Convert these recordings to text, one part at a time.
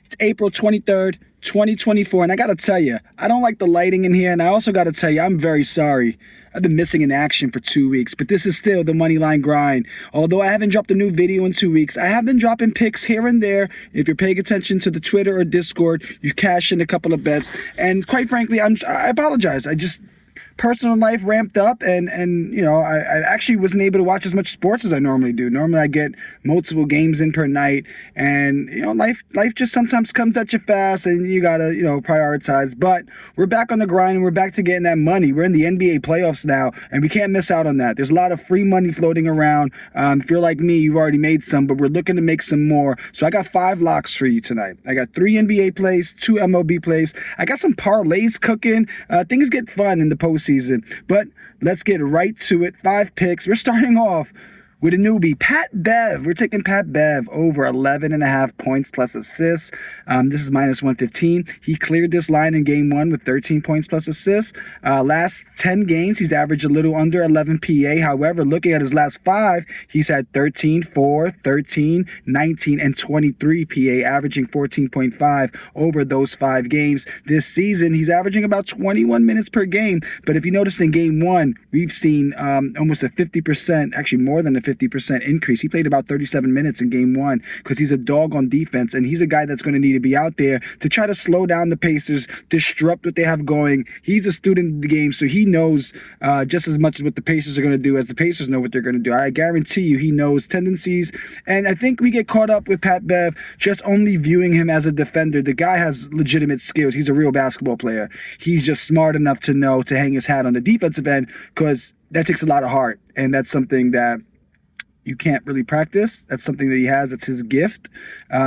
It's April 23rd, 2024, and I gotta tell you, I don't like the lighting in here, and I also gotta tell you, I'm very sorry. I've been missing in action for 2 weeks, but this is still the Moneyline Grind. Although I haven't dropped a new video in 2 weeks, I have been dropping picks here and there. If you're paying attention to the Twitter or Discord, you've cashed in a couple of bets, and quite frankly, I apologize. Personal life ramped up, and you know, I actually wasn't able to watch as much sports as I normally do. Normally I get multiple games in per night, and you know, life just sometimes comes at you fast, and you gotta, you know, prioritize. But we're back on the grind, and we're back to getting that money. We're in the NBA playoffs now, and we can't miss out on that. There's a lot of free money floating around. If you're like me, you've already made some, but we're looking to make some more. So I got 5 locks for you tonight. I got 3 NBA plays, 2 MLB plays. I got some parlays cooking. Things get fun in the postseason. But let's get right to it. 5 picks. We're starting off with a newbie, Pat Bev. We're taking Pat Bev over 11.5 points plus assists. This is minus 115. He cleared this line in game 1 with 13 points plus assists. Last 10 games, he's averaged a little under 11 PA. However, looking at his last 5, he's had 13, 4, 13, 19, and 23 PA, averaging 14.5 over those 5 games. This season, he's averaging about 21 minutes per game. But if you notice in game 1, we've seen almost a 50%, actually more than a 50% increase. He played about 37 minutes in game 1 because he's a dog on defense, and he's a guy that's going to need to be out there to try to slow down the Pacers, disrupt what they have going. He's a student of the game, so he knows just as much as what the Pacers are going to do as the Pacers know what they're going to do. I guarantee you he knows tendencies, and I think we get caught up with Pat Bev just only viewing him as a defender. The guy has legitimate skills. He's a real basketball player. He's just smart enough to know to hang his hat on the defensive end, because that takes a lot of heart, and that's something that you can't really practice. That's something that he has. That's his gift.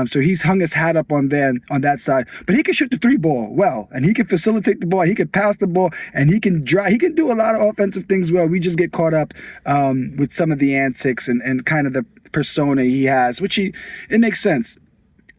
So he's hung his hat up on that side. But he can shoot the 3 ball well, and he can facilitate the ball. He can pass the ball, and he can drive. He can do a lot of offensive things well. We just get caught up with some of the antics and kind of the persona he has, it makes sense.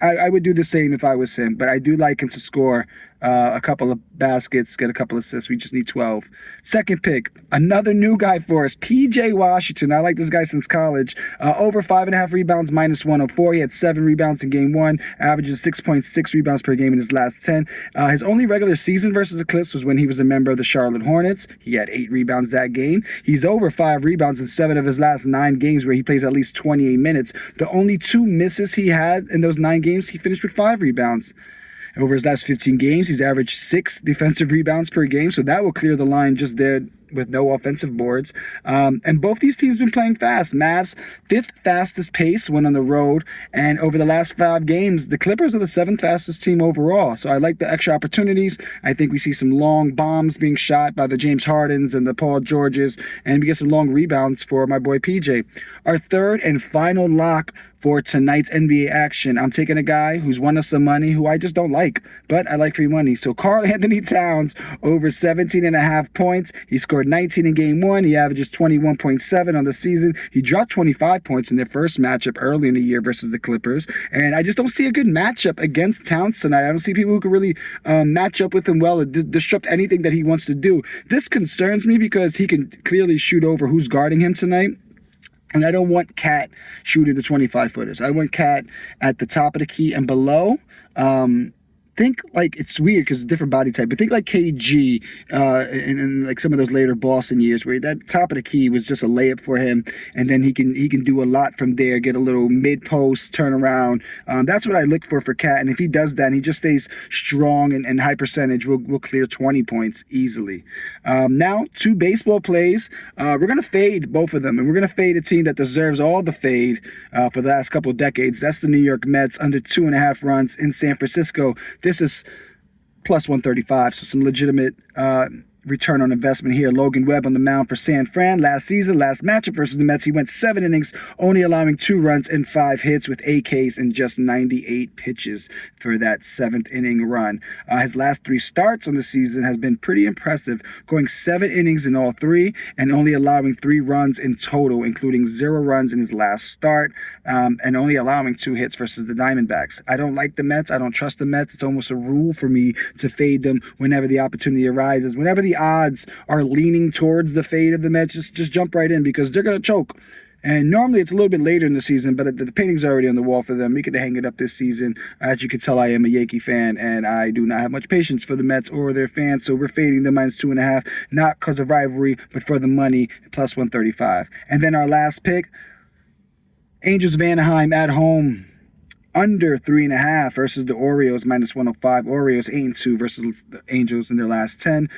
I would do the same if I was him, but I do like him to score a couple of baskets, get a couple of assists. We just need 12. Second pick, another new guy for us, PJ Washington. I like this guy since college. Over 5.5 rebounds, minus 104. He had 7 rebounds in game 1, averages 6.6 rebounds per game in his last 10. His only regular season versus the Clips was when he was a member of the Charlotte Hornets. He had 8 rebounds that game. He's over 5 rebounds in 7 of his last 9 games where he plays at least 28 minutes. The only 2 misses he had in those 9 games, he finished with 5 rebounds. Over his last 15 games, he's averaged 6 defensive rebounds per game, so that will clear the line just there with no offensive boards. And both these teams have been playing fast. Mavs, 5th fastest pace when on the road, and over the last 5 games, the Clippers are the 7th fastest team overall. So I like the extra opportunities. I think we see some long bombs being shot by the James Hardens and the Paul Georges, and we get some long rebounds for my boy PJ. Our third and final lock for tonight's NBA action, I'm taking a guy who's won us some money, who I just don't like, but I like free money. So Karl-Anthony Towns, over 17.5 points. He scored 19 in game 1. He averages 21.7 on the season. He dropped 25 points in their first matchup early in the year versus the Clippers. And I just don't see a good matchup against Towns tonight. I don't see people who can really match up with him well or disrupt anything that he wants to do. This concerns me because he can clearly shoot over who's guarding him tonight. And I don't want Cat shooting the 25-footers. I want Cat at the top of the key and below. Think like, it's weird because it's a different body type, but think like KG in like some of those later Boston years where that top of the key was just a layup for him, and then he can do a lot from there, get a little mid-post, turn around. That's what I look for Cat, and if he does that and he just stays strong and high percentage, we'll clear 20 points easily. Now, 2 baseball plays. We're going to fade both of them, and we're going to fade a team that deserves all the fade for the last couple of decades. That's the New York Mets, under 2.5 runs in San Francisco. This is plus 135, so some legitimate return on investment here. Logan Webb on the mound for San Fran. Last season, last matchup versus the Mets, he went 7 innings, only allowing 2 runs and 5 hits with 8 Ks and just 98 pitches for that 7th inning run. His last 3 starts on the season has been pretty impressive, going 7 innings in all 3 and only allowing 3 runs in total, including 0 runs in his last start, and only allowing 2 hits versus the Diamondbacks. I don't like the Mets. I don't trust the Mets. It's almost a rule for me to fade them whenever the opportunity arises. Whenever the odds are leaning towards the fade of the Mets, just jump right in because they're going to choke. And normally it's a little bit later in the season, but the painting's already on the wall for them. We could hang it up this season. As you can tell, I am a Yankee fan, and I do not have much patience for the Mets or their fans, so we're fading the -2.5, not because of rivalry, but for the money, +135. And then our last pick, Angels of Anaheim at home, under 3.5 versus the Orioles, -105. Orioles 8-2 versus the Angels in their last 10.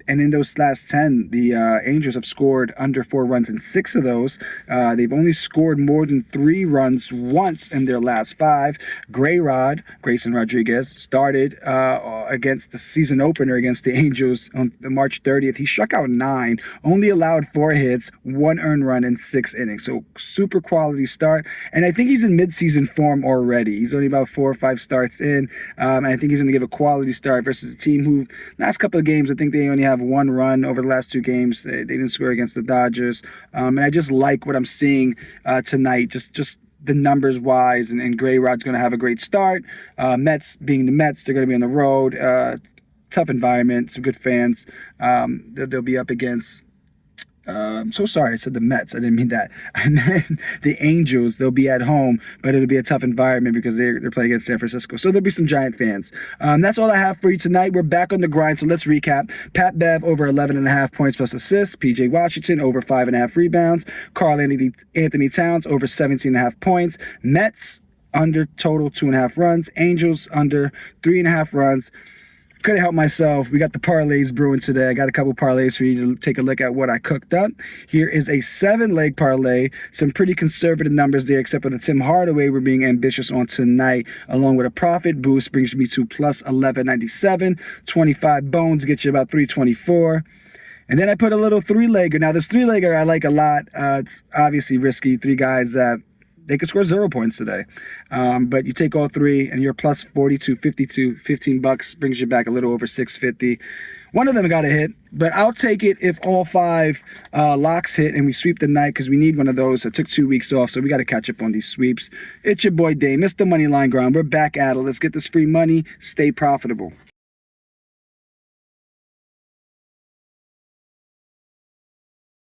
And in those last 10, the Angels have scored under 4 runs in 6 of those. They've only scored more than 3 runs once in their last 5. Grayson Rodriguez, started against the season opener against the Angels on March 30th. He struck out 9, only allowed 4 hits, 1 earned run in 6 innings. So super quality start. And I think he's in midseason form already. He's only about 4 or 5 starts in. And I think he's going to give a quality start versus a team who, last couple of games, I think they only have 1 run over the last 2 games. They didn't score against the Dodgers. And I just like what I'm seeing tonight, just the numbers wise. And Gray Rod's going to have a great start. Mets being the Mets, they're going to be on the road. Tough environment, some good fans. They'll be up against... I'm so sorry, I said the Mets. I didn't mean that. And then the Angels, they'll be at home, but it'll be a tough environment because they're playing against San Francisco. So there'll be some Giant fans. That's all I have for you tonight. We're back on the grind, so let's recap. Pat Bev over 11.5 points plus assists. PJ Washington over 5.5 rebounds. Karl-Anthony Towns over 17.5 points. Mets under total 2.5 runs. Angels under 3.5 runs. Couldn't help myself. We got the parlays brewing today. I got a couple parlays for you to take a look at what I cooked up. Here is a 7-leg parlay. Some pretty conservative numbers there, except for the Tim Hardaway we're being ambitious on tonight, along with a profit boost, brings me to plus 1197. 25 bones get you about 324. And then I put a little 3-legger. Now, this 3-legger I like a lot. It's obviously risky. 3 guys that they could score 0 points today. But you take all 3 and you're plus 42.52, $15 brings you back a little over 650. One of them got a hit, but I'll take it if all 5 locks hit and we sweep the night, because we need one of those. I took 2 weeks off, so we got to catch up on these sweeps. It's your boy Dave, Mr. Moneyline Grind. We're back at it. Let's get this free money. Stay profitable.